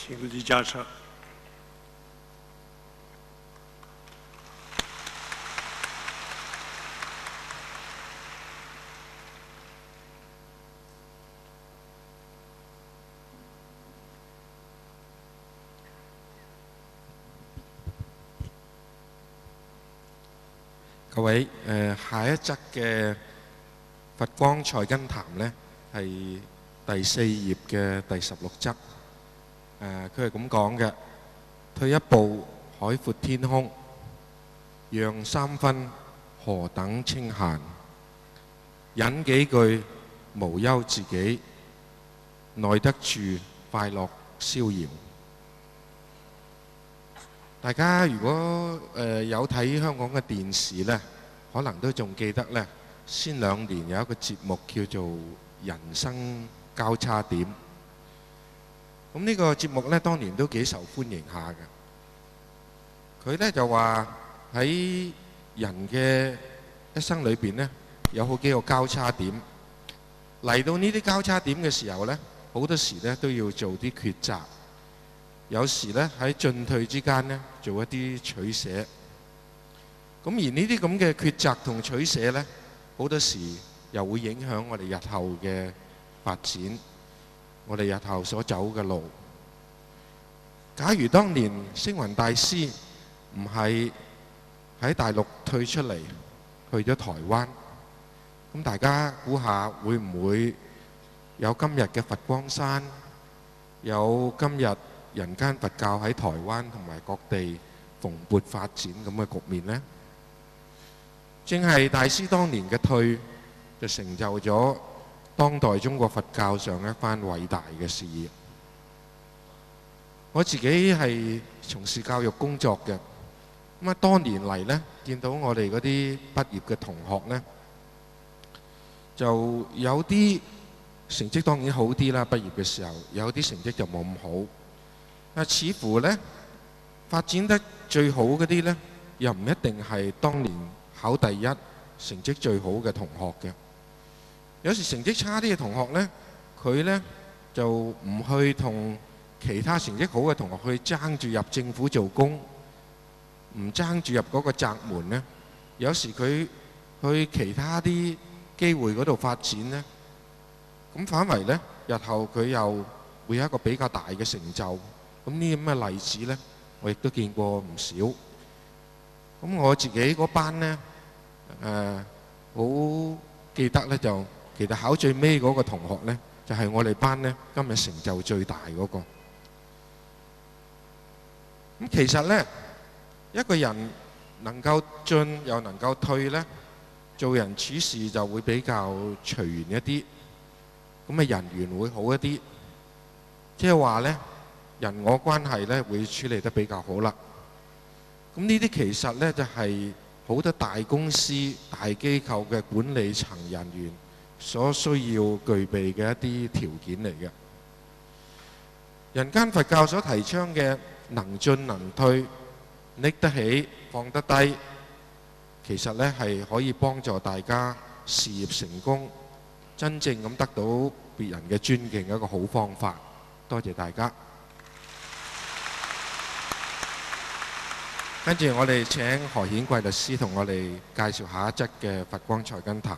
請李嘉誠。各位，下一則嘅佛光菜根譚呢，係第4頁嘅第16則。佢係咁講嘅：退一步，海闊天空；讓三分，何等清閒；忍幾句，無憂自己；耐得住，快樂逍遙。大家如果有睇香港嘅電視呢，可能都仲記得呢，先2年有一個節目叫做《人生交叉點》。咁呢個節目呢，當年都幾受歡迎下嘅。佢呢就話喺人嘅一生裏邊呢，有好幾個交叉點。嚟到呢啲交叉點嘅時候呢，好多時呢都要做啲抉擇。有時呢喺進退之間呢，做一啲取捨。咁而呢啲咁嘅抉擇同取捨呢，好多時又會影響我哋日後嘅發展，我哋日後所走嘅路。假如當年星雲大師唔係喺大陸退出嚟，去咗台灣，咁大家估下會唔會有今日嘅佛光山，有今日人間佛教喺台灣同埋各地蓬勃發展咁嘅局面呢？正係大師當年嘅退，就成就咗當代中國佛教上一番偉大嘅事業。我自己係從事教育工作嘅，咁多年嚟呢，見到我哋嗰啲畢業嘅同學呢，就有啲成績當然好啲啦，畢業嘅時候有啲成績就冇咁好。似乎呢，發展得最好嗰啲呢，又唔一定係當年考第一、成績最好嘅同學嘅。有時成績差啲嘅同學呢，佢呢就唔去同其他成績好嘅同學去爭住入政府做工，唔爭住入嗰個窄門呢。有時佢去其他啲機會嗰度發展呢，咁反為呢，日後佢又會有一個比較大嘅成就。咁呢啲咁嘅例子呢，我亦都見過唔少。咁我自己嗰班呢，好記得呢，就其實考最尾嗰個同學呢，就係我哋班呢今日成就最大嗰個。咁其實呢，一個人能夠進又能夠退呢，做人處事就會比較隨緣一啲，咁嘅人緣會好一啲，即係話呢，人我關係呢會處理得比較好啦。咁呢啲其實呢，就係好多大公司、大機構嘅管理層人員所需要具備嘅一啲條件嚟嘅。人間佛教所提倡嘅能進能退、拎得起放得低，其實呢係可以幫助大家事業成功，真正咁得到別人嘅尊敬嘅一個好方法。多謝大家。跟住我哋請何顯貴律師同我哋介紹下一則嘅佛光菜根譚。